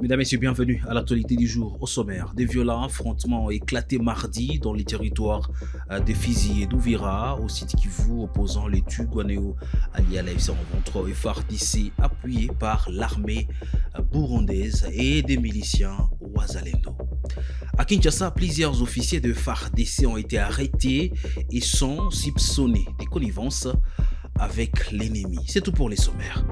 Mesdames et messieurs, bienvenue à l'actualité du jour. Au sommaire, des violents affrontements ont éclaté mardi dans les territoires de Fizi et d'Ouvira, au site Kivu, opposant les Tuguaneo alliés à la FC-23 et FARDC, appuyés par l'armée burundaise et des miliciens Wazalendo. À Kinshasa, plusieurs officiers de FARDC ont été arrêtés et sont soupçonnés de connivence avec l'ennemi. C'est tout pour les sommaires.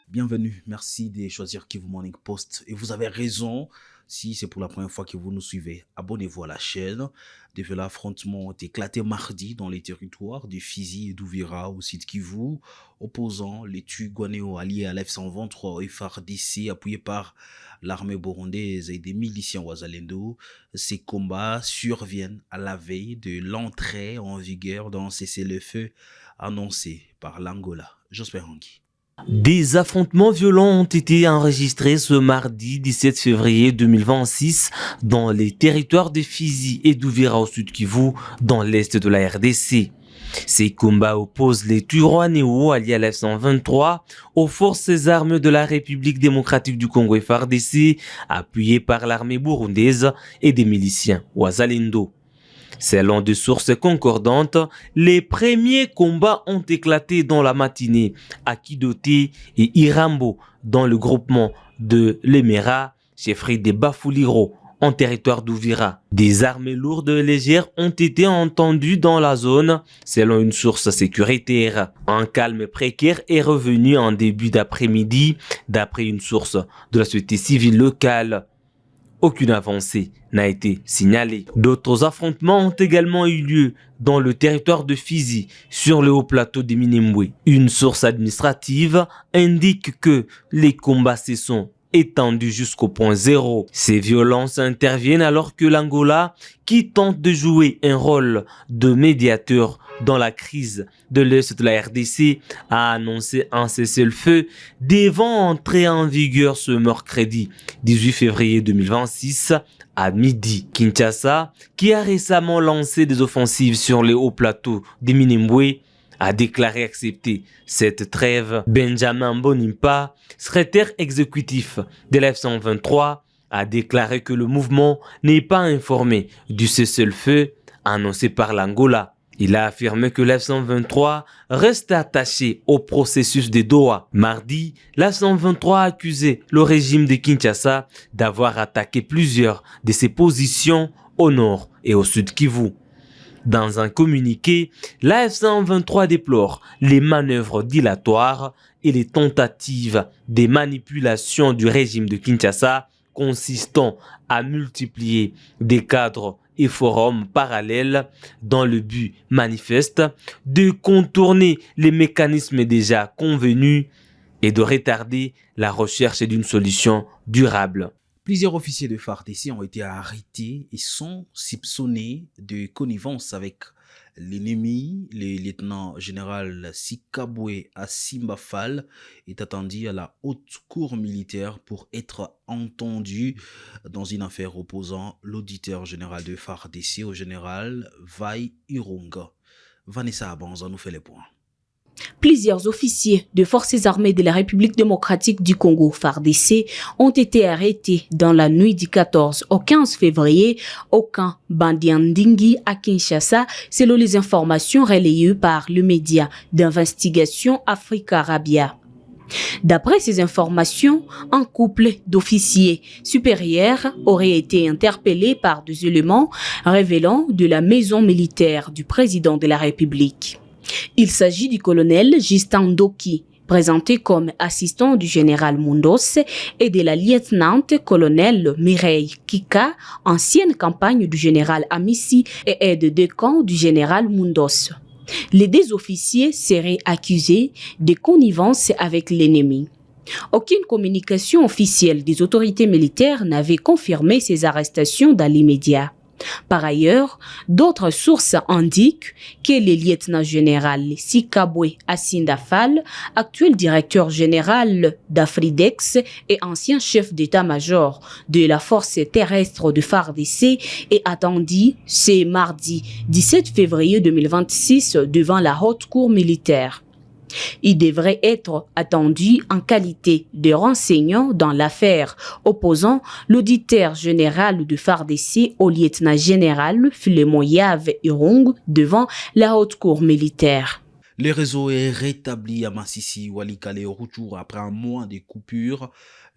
Bienvenue, merci de choisir Kivu Morning Post et vous avez raison, si c'est pour la première fois que vous nous suivez, abonnez-vous à la chaîne. Des violents affrontements ont éclaté mardi dans les territoires de Fizi et d'Ouvira au site Kivu, opposant les Tuguaneo alliés à l'F-123 et FARDC appuyés par l'armée burundaise et des miliciens Wazalendo. Ces combats surviennent à la veille de l'entrée en vigueur d'un cessez-le-feu annoncé par l'Angola. J'espère Hangi. Des affrontements violents ont été enregistrés ce mardi 17 février 2026 dans les territoires de Fizi et d'Ouvira au sud Kivu, dans l'est de la RDC. Ces combats opposent les Twirwaneho alliés à l'F-123 aux forces armées de la République démocratique du Congo FARDC, appuyées par l'armée burundaise et des miliciens Wazalendo. Selon des sources concordantes, les premiers combats ont éclaté dans la matinée à Kidoté et Irambo, dans le groupement de l'Emera, chefferie des Bafuliro, en territoire d'Ouvira. Des armées lourdes et légères ont été entendues dans la zone, selon une source sécuritaire. Un calme précaire est revenu en début d'après-midi, d'après une source de la société civile locale. Aucune avancée n'a été signalée. D'autres affrontements ont également eu lieu dans le territoire de Fizi, sur le haut plateau de Minembwe. Une source administrative indique que les combats se sont étendus jusqu'au point zéro. Ces violences interviennent alors que l'Angola, qui tente de jouer un rôle de médiateur dans la crise de l'Est de la RDC, a annoncé un cessez-le-feu devant entrer en vigueur ce mercredi 18 février 2026 à midi. Kinshasa, qui a récemment lancé des offensives sur les hauts plateaux de Minembwe, a déclaré accepter cette trêve. Benjamin Bonimpa, secrétaire exécutif de l'F-123, a déclaré que le mouvement n'est pas informé du cessez-le-feu annoncé par l'Angola. Il a affirmé que l'F-123 reste attaché au processus de Doha. Mardi, l'F-123 a accusé le régime de Kinshasa d'avoir attaqué plusieurs de ses positions au nord et au sud Kivu. Dans un communiqué, la F-123 déplore les manœuvres dilatoires et les tentatives de manipulation du régime de Kinshasa consistant à multiplier des cadres et forums parallèles dans le but manifeste de contourner les mécanismes déjà convenus et de retarder la recherche d'une solution durable. Plusieurs officiers de FARDC ont été arrêtés et sont soupçonnés de connivence avec l'ennemi. Le lieutenant-général Sikabwe Asimbafal est attendu à la haute cour militaire pour être entendu dans une affaire opposant l'auditeur général de FARDC au général Vai Irunga. Vanessa Abanza nous fait les points. Plusieurs officiers de forces armées de la République démocratique du Congo, FARDC, ont été arrêtés dans la nuit du 14 au 15 février au camp Bandiandingi à Kinshasa, selon les informations relayées par le média d'investigation Africa Arabia. D'après ces informations, un couple d'officiers supérieurs aurait été interpellé par des éléments révélant de la maison militaire du président de la République. Il s'agit du colonel Justin Ndoki, présenté comme assistant du général Mundos, et de la lieutenant-colonel Mireille Kika, ancienne campagne du général Amissi et aide de camp du général Mundos. Les deux officiers seraient accusés de connivence avec l'ennemi. Aucune communication officielle des autorités militaires n'avait confirmé ces arrestations dans l'immédiat. Par ailleurs, d'autres sources indiquent que le lieutenant-général Sikabwe Assindafal, actuel directeur général d'Afridex et ancien chef d'état-major de la force terrestre de FARDC, est attendu ce mardi 17 février 2026 devant la haute cour militaire. Il devrait être attendu en qualité de renseignant dans l'affaire, opposant l'auditeur général de FARDC au lieutenant-général Philemon Yave Irung devant la haute cour militaire. Le réseau est rétabli à Massissi, Walikale et Rutshuru après un mois de coupures.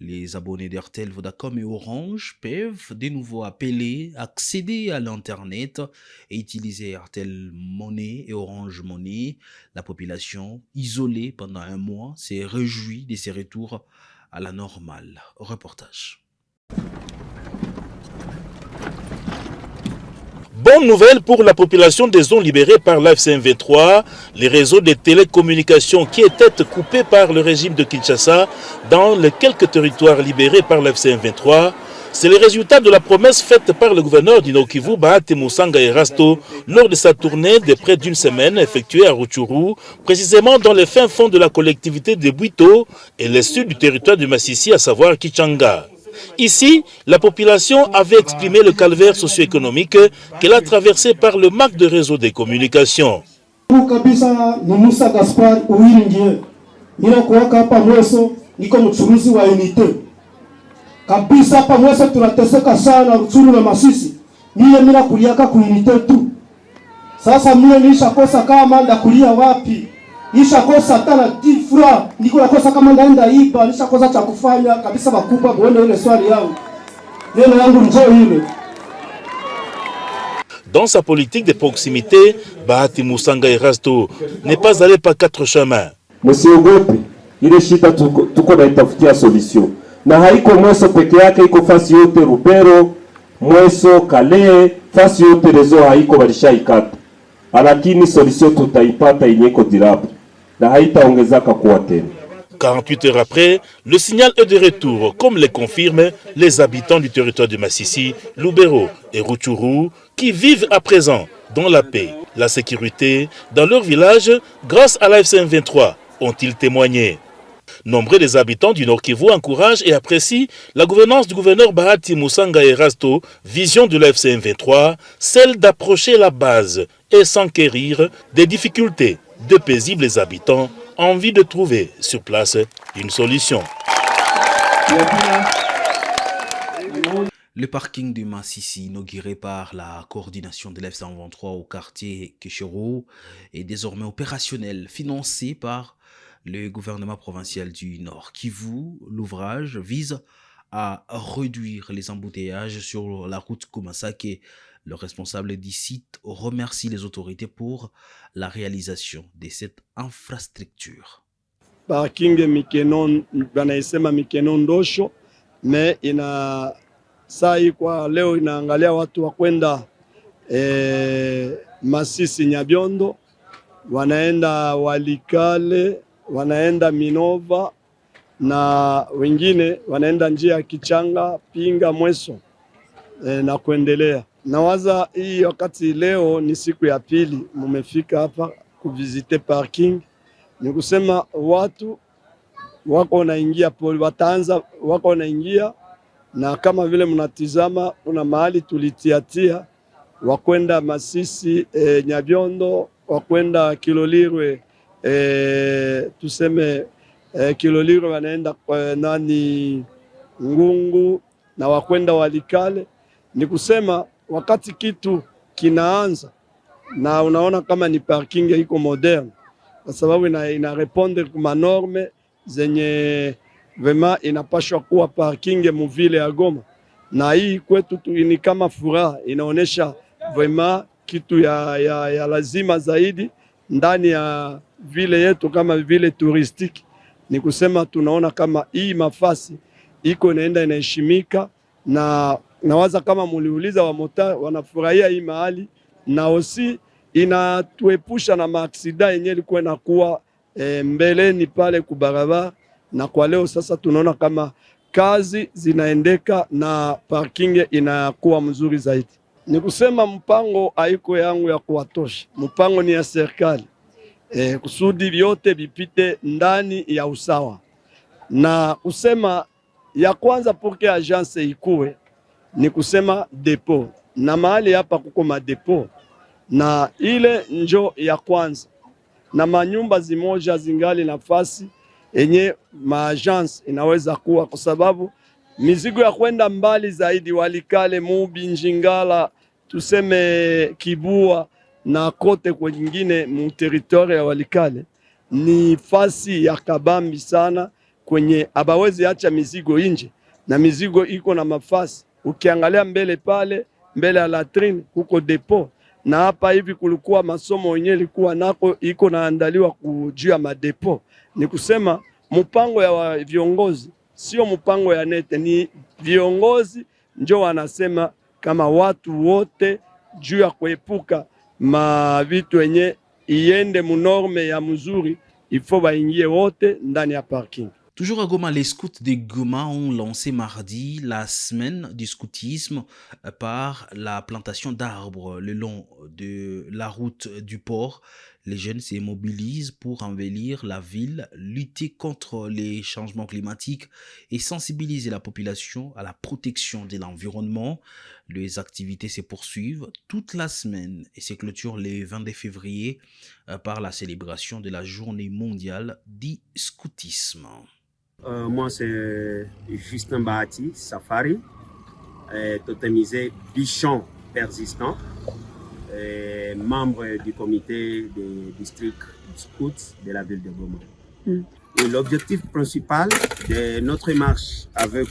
Les abonnés d'Airtel, Vodacom et Orange peuvent de nouveau appeler, accéder à l'Internet et utiliser Airtel Money et Orange Money. La population, isolée pendant un mois, s'est réjouie de ces retours à la normale. Reportage. Bonne nouvelle pour la population des zones libérées par l'AFC M23, les réseaux de télécommunications qui étaient coupés par le régime de Kinshasa dans les quelques territoires libérés par l'AFC M23. C'est le résultat de la promesse faite par le gouverneur du Nord Kivu, Bahati Musanga Erasto, lors de sa tournée de près d'une semaine effectuée à Rutshuru, précisément dans les fins fonds de la collectivité de Bwito et le sud du territoire de Massissi, à savoir Kichanga. Ici, la population avait exprimé le calvaire socio-économique qu'elle a traversé par le manque de réseau de communication. Nishakosa tana tifra niko nakosa kama ndaenda iba nishakosa cha kufanya kabisa bakupa muone ile swali yangu neno yangu njoo ile. Dans sa politique de proximité, Bahati Musanga Erasto n'est pas allé par quatre chemins. Msiogope, ile shida tuko na itafutia solution. Na haiko Mweso peke yake, iko fasi yote Rubero, Mweso, Kale, fasi yote rezo haiko walishaikata. Lakini solution tutaipata inyeko durable. 48 heures après, le signal est de retour, comme le confirment les habitants du territoire de Massissi, Lubero et Rutshuru, qui vivent à présent dans la paix, la sécurité, dans leur village, grâce à l'AFC M23, ont-ils témoigné. Nombreux des habitants du Nord Kivu encouragent et apprécient la gouvernance du gouverneur Bahati Musanga Erasto, vision de l'AFC M23, celle d'approcher la base et s'enquérir des difficultés de paisibles habitants ont envie de trouver sur place une solution. Le parking de Massissi, inauguré par la coordination de l'AFC M23 au quartier Keshero, est désormais opérationnel, financé par le gouvernement provincial du Nord Kivu. L'ouvrage vise à réduire les embouteillages sur la route Kumasake. Le responsable du site remercie les autorités pour la réalisation de cette infrastructure. Parking Mikenon, banaisema Mikenon Ndosho, me ina sai kwa leo inaangalia watu wa kwenda Masisi Nyabiondo, wanaenda Walikale, wanaenda Minova na wengine wanaenda njia ya Kichanga, Pinga, Mweso na kuendelea. Nawaza hii wakati leo ni siku ya pili mumefika hapa kuvizite parking, ni kusema watu wako naingia poli, wataanza wako naingia, na kama vile mnatizama kuna mahali tulitiatia wakwenda Masisi Nyabiondo, wakwenda Kilolirwe, tuseme Kilolirwe wanaenda nani Ngungu, na wakwenda Walikale. Ni kusema wakati kitu kinaanza na unaona kama ni parking iko moderne, kwa sababu ina répondre kwa norme zenye vema inapashwa kuwa parking muvile ya Goma, na hii kwetu ni kama furaha, inaonesha vema kitu ya lazima zaidi ndani ya vile yetu kama vile touristique. Ni kusema tunaona kama hii mafasi iko inaenda inaheshimika, na nawaza kama muliuliza wa mota wanafurahia hii mahali, na osi inatuepusha na maaksida yenye ilikuwa inakuwa mbeleni pale kubarabara, na kwa leo sasa tunaona kama kazi zinaendeka na parking inakuwa mzuri zaidi. Ni kusema mpango haiko yangu ya kuwatosha, mpango ni ya serikali kusudi vyote vipite ndani ya usawa. Na kusema ya kwanza porque agence ikuwe ni kusema depo, na mahali hapa kuko madepo, na ile njo ya kwanza, na manyumba zimoja zingali nafasi enye maagence inaweza kuwa, kwa sababu mizigo ya kwenda mbali zaidi, Walikale, Mubi, Njingala, tuseme Kibua na kote kwengine mu territoire ya Walikale, ni fasi ya kabambi sana, kwenye abawezi acha mizigo inje, na mizigo iko na mafasi. Ukiangalia mbele pale, mbele ya latrine huko depo, na hapa hivi kulikuwa masomo yenyewe ilikuwa nako iko naandaliwa kujua madepo. Ni kusema mpango ya viongozi sio mpango ya nete, ni viongozi njo wanasema kama watu wote juu ya kuepuka mavitu yenye iende munorme ya mzuri, ifo baingie wote ndani ya parking. Toujours à Goma, les scouts de Goma ont lancé mardi la semaine du scoutisme par la plantation d'arbres le long de la route du port. Les jeunes se mobilisent pour embellir la ville, lutter contre les changements climatiques et sensibiliser la population à la protection de l'environnement. Les activités se poursuivent toute la semaine et se clôturent le 22 février par la célébration de la journée mondiale du scoutisme. Moi, c'est Justin Bahati Safari, totemisé Bichon persistant, membre du comité des districts scouts de la ville de Goma. Et l'objectif principal de notre marche avec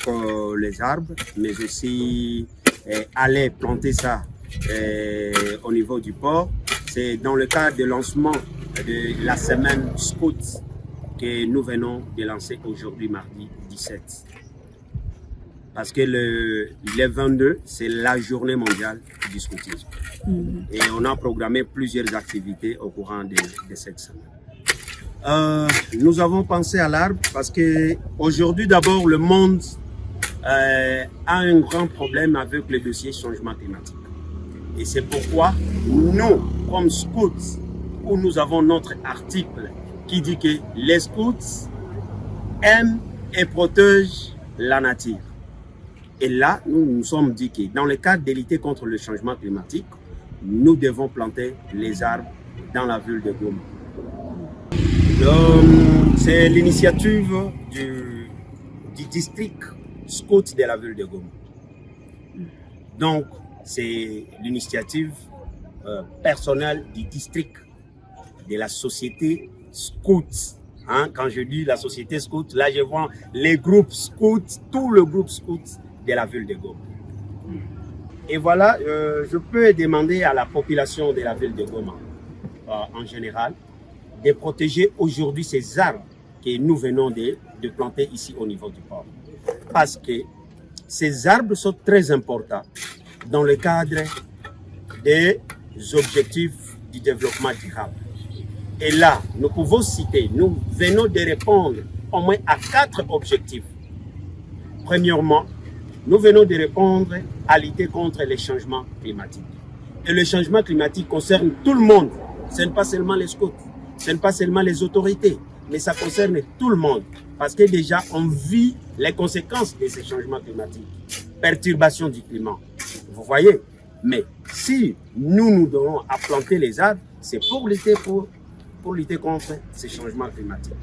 les arbres, mais aussi aller planter ça au niveau du port, c'est dans le cadre du lancement de la semaine scout que nous venons de lancer aujourd'hui, mardi 17. Parce que le 22, c'est la journée mondiale du scoutisme. Et on a programmé plusieurs activités au courant de cette semaine. Nous avons pensé à l'arbre parce que aujourd'hui, d'abord, le monde a un grand problème avec le dossier changement climatique. Et c'est pourquoi nous, comme scouts, où nous avons notre article qui dit que les scouts aiment et protègent la nature. Et là, nous nous sommes dit que dans le cadre de lutter contre le changement climatique, nous devons planter les arbres dans la ville de Goma. C'est l'initiative du district scout de la ville de Goma. Donc, c'est l'initiative personnelle du district, de la société scout. Quand je dis la société scout, là je vois les groupes scouts, tout le groupe scout de la ville de Goma. Et voilà, je peux demander à la population de la ville de Goma, en général, de protéger aujourd'hui ces arbres que nous venons de planter ici au niveau du port. Parce que ces arbres sont très importants dans le cadre des objectifs du développement durable. Et là, nous pouvons citer, nous venons de répondre au moins à 4 objectifs. Premièrement, nous venons de répondre à lutter contre les changements climatiques. Et le changement climatique concerne tout le monde. Ce n'est pas seulement les scouts, ce n'est pas seulement les autorités, mais ça concerne tout le monde. Parce que déjà, on vit les conséquences de ces changements climatiques. Perturbation du climat. Vous voyez? Mais si nous donnons à planter les arbres, c'est pour lutter contre ces changements climatiques.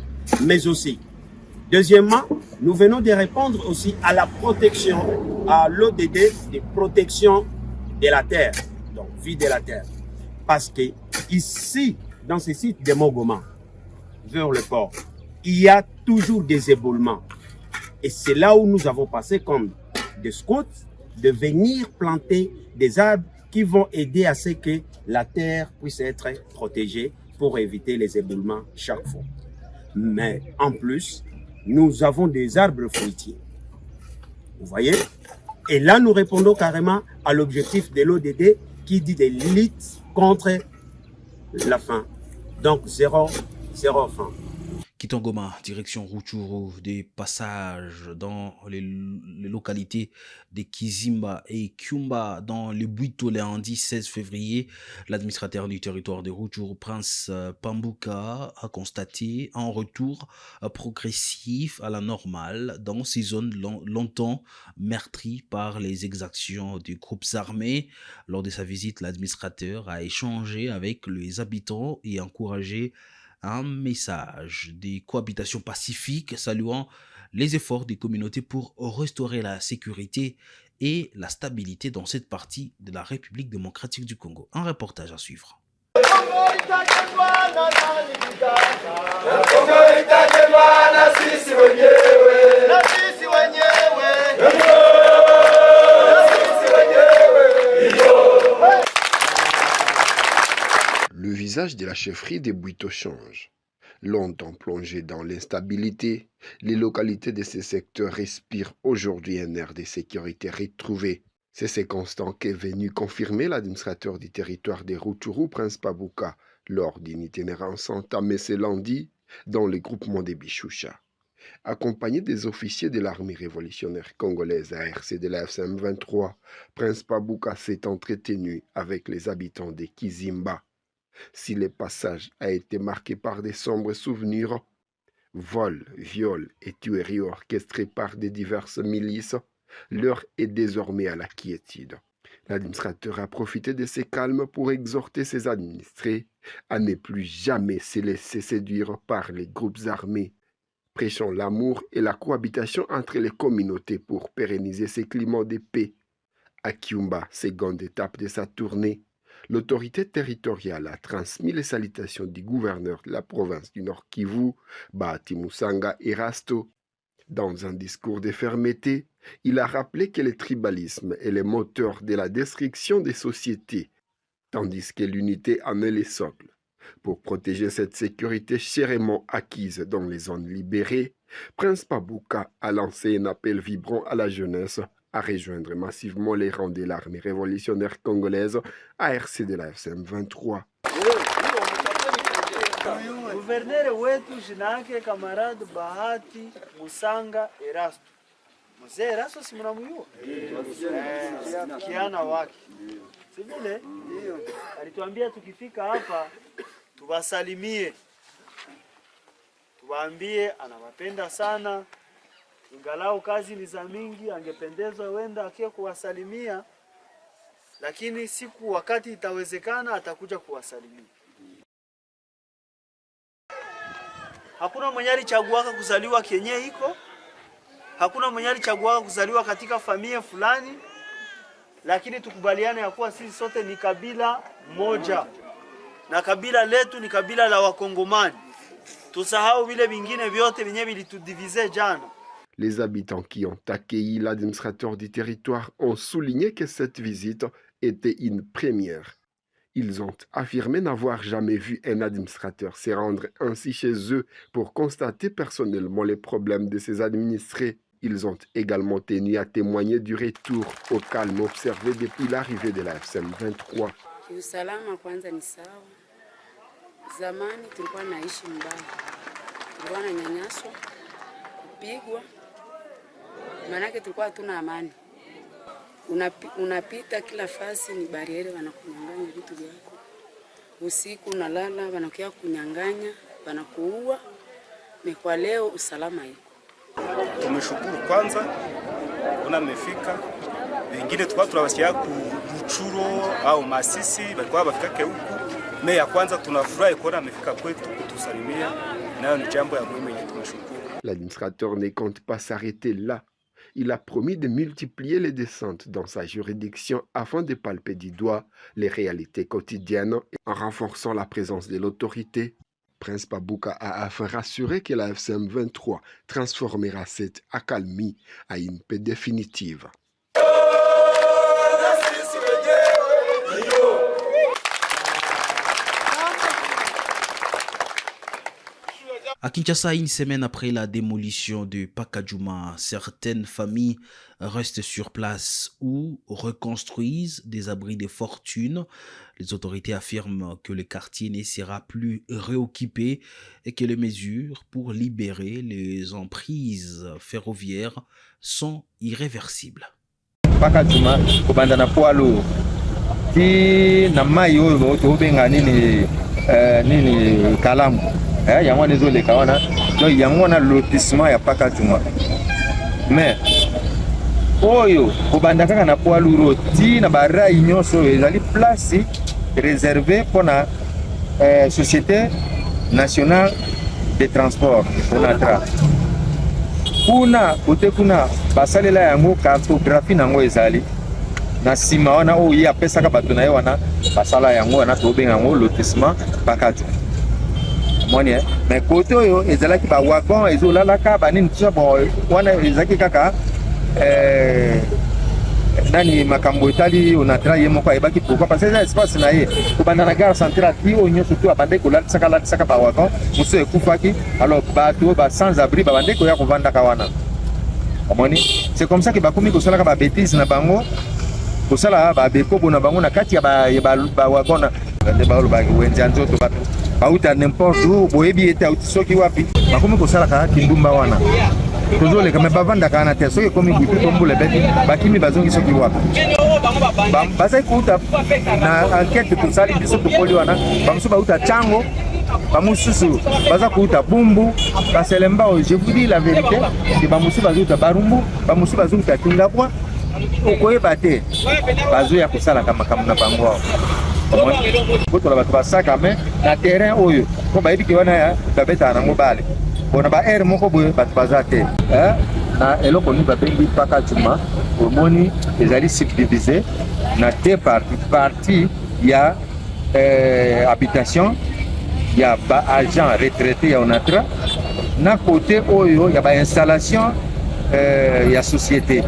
Mais aussi, deuxièmement, nous venons de répondre aussi à la protection, à l'ODD de protection de la terre, donc vie de la terre. Parce que ici, dans ce site de Mogoma, vers le port, il y a toujours des éboulements. Et c'est là où nous avons passé comme des scouts de venir planter des arbres qui vont aider à ce que la terre puisse être protégée pour éviter les éboulements chaque fois. Mais en plus, nous avons des arbres fruitiers. Vous voyez? Et là, nous répondons carrément à l'objectif de l'ODD qui dit de lutte contre la faim. Donc, zéro faim. Kitangoma, direction Rutshuru, des passages dans les localités de Kizimba et Kyumba dans les Buito lundi 16 février. L'administrateur du territoire de Rutshuru, Prince Pambuka, a constaté un retour progressif à la normale dans ces zones longtemps meurtries par les exactions des groupes armés. Lors de sa visite, l'administrateur a échangé avec les habitants et encouragé un message de cohabitation pacifique, saluant les efforts des communautés pour restaurer la sécurité et la stabilité dans cette partie de la République démocratique du Congo. Un reportage à suivre. Le visage de la chefferie des Buito change. Longtemps plongé dans l'instabilité, les localités de ces secteurs respirent aujourd'hui un air de sécurité retrouvé. C'est ce constat qu'est venu confirmer l'administrateur du territoire de Rutshuru, Prince Pambuka, lors d'une itinérance entamée ce lundi dans le groupement de Bishusha. Accompagné des officiers de l'armée révolutionnaire congolaise ARC de la FCM 23, Prince Pambuka s'est entretenu avec les habitants de Kizimba. Si le passage a été marqué par des sombres souvenirs, vols, viols et tueries orchestrés par des diverses milices, l'heure est désormais à la quiétude. L'administrateur a profité de ce calme pour exhorter ses administrés à ne plus jamais se laisser séduire par les groupes armés, prêchant l'amour et la cohabitation entre les communautés pour pérenniser ce climat de paix. À Kyumba, seconde étape de sa tournée, l'autorité territoriale a transmis les salutations du gouverneur de la province du Nord Kivu, Bahati Musanga Erasto. Dans un discours de fermeté, il a rappelé que le tribalisme est le moteur de la destruction des sociétés, tandis que l'unité en est le socle. Pour protéger cette sécurité chèrement acquise dans les zones libérées, Prince Pambuka a lancé un appel vibrant à la jeunesse à rejoindre massivement les rangs de l'armée révolutionnaire congolaise ARC de la FCM 23. Gouverneur wetu jina yake kamarade Bahati Musanga Erasto. Mzee Erasto si mnamjua? Kiana wake. Si vile? Ndio. Alituambia tukifika hapa tuwasalimie. Tuwaambie anawapenda sana. Ingalau kazi ni za mingi, angependezwa wenda akie kuwasalimia, lakini siku wakati itawezekana atakuja kuwasalimia. Hakuna mwenye alichaguaka kuzaliwa kenye hiko, hakuna mwenye alichaguaka kuzaliwa katika familia fulani, lakini tukubaliane ya kuwa sisi sote ni kabila moja, na kabila letu ni kabila la Wakongomani. Tusahau vile vingine vyote vyenye vilitudivize jana. Les habitants qui ont accueilli l'administrateur du territoire ont souligné que cette visite était une première. Ils ont affirmé n'avoir jamais vu un administrateur se rendre ainsi chez eux pour constater personnellement les problèmes de ses administrés. Ils ont également tenu à témoigner du retour au calme observé depuis l'arrivée de la FCM 23. Usalama kwanza ni sawa. Zamani tulikuwa naishi mbaya. Tulikuwa nanyanyaswa, kupigwa. Manake tulikuwa hatuna amani. Unapita kila fasi ni bariere, wanakunyang'anya vitu vyako. Usiku unalala wanakuja kunyang'anya, wanakuua. Kwa leo usalama iko. Tumeshukuru kwanza kuna mmefika. Wengine tulikuwa tunawasikia ku Rutshuru au Masisi walikuwa wafika huku. Mimi ya kwanza tunafurahi kuona amefika kwetu kutusalimia. Nayo ni jambo ya muhimu yenye tumeshukuru. L'administrateur ne compte pas s'arrêter là. Il a promis de multiplier les descentes dans sa juridiction afin de palper du doigt les réalités quotidiennes en renforçant la présence de l'autorité. Prince Pambuka a enfin rassuré que la FCM 23 transformera cette accalmie à une paix définitive. À Kinshasa, une semaine après la démolition de Pakadjouma, certaines familles restent sur place ou reconstruisent des abris de fortune. Les autorités affirment que le quartier ne sera plus réoccupé et que les mesures pour libérer les emprises ferroviaires sont irréversibles. Pakadjouma, kobanda na poalo ti na mai oyo tobenga nini kalamu yango nezoleka wana donc yango wana lotissement ya Pakadjouma mais oyo kobanda kaka na poids lourd ti na barai nyonso ezali place réservée pour la Société Nationale de Transport ONATRA. Kote kuna basalela yango cartographie nango ezali na sima wana oyo ye apesaka bato na ye wana basala yango wana tobenga yango lotissement Pakadjouma. Mais kote oyo ezalaki ba wagon ezolalaka banini tusa bon wana ezalaki kaka nani makambo etali ONATRA ye moko ayebaki pourquoi parce que ça espace na ye kobanda na gare centrale ti oyo nyonso tu abande kolalisaka ba wagon mosu ekufaki alors bato ba sans abri babande koya kovandaka wana omoni c'est comme ça que bakomi kosalaka ba bêtise na bango kosala ba bekobo na bango na kati ya ba wagon na ba wenza nzoto bato bauta n'importe où boyebi ete auti soki wapi bakomi kosalaka kindumba wana tozoleka me bavandaka na te soki ekomi butu tombula beti bakimi bazongi soki wapi bazali kuuta na enquête tosali biso tokoli wana bamosusu bauta Tchango bamosusu baza kuuta Bumbu Kaselemba. Je vous dis la vérité ke bamosusu bazouta Barumbu bamosusu bazouta Tingapwa okoyeba te bazoya kosalaka makambo na bango awa kotola bato basaka me na terrain oyo po bayebi ke wana ya babeta nango bale bona ba air moko boye bato baza te na eloko ni babengi Pakadjouma omoni ezali subdivisé na deux parties ya habitation ya ba agent retraité ya ONATRA na côté oyo ya ba installation ya société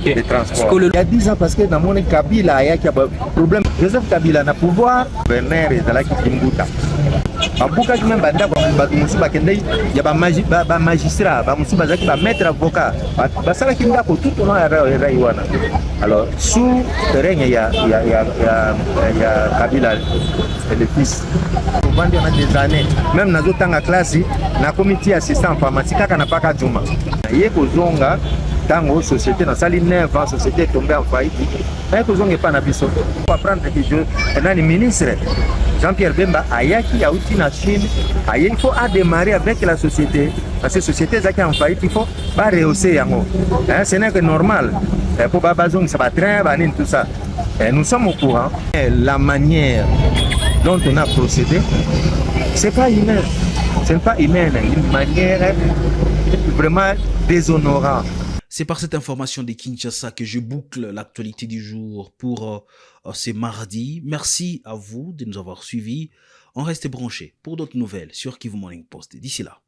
de transport. Il y a 10 ans parce que dans mon Kabila il y a un problème. Joseph Kabila na pouvoir gouverneur ezalaki Kimbuta. Babuka même banda ba musu bakende ya ba magistrat ba musu bazaki ba maître avocat basala kinda ko tout on a raiwana. Alors sous règne ya Kabila le fils on a des années même nazo tanga classe na comité assistant informatique kaka na Pakadjouma ye kozonga tango société na sali 9 ans société est tombée en faillite mais kozonga pas na biso pour apprendre que je nani ministre Jean-Pierre Bemba ayaki ya outi na Chine il faut démarrer avec la société parce que société zaki en faillite il faut pas rehausser yango ce n'est que normal pour babazong ça va train banine tout ça nous sommes au courant la manière dont on a procédé c'est pas humain, c'est pas humain, une manière vraiment déshonorante. C'est par cette information de Kinshasa que je boucle l'actualité du jour pour ce mardi. Merci à vous de nous avoir suivis. On reste branchés pour d'autres nouvelles sur Kivu Morning Post. D'ici là.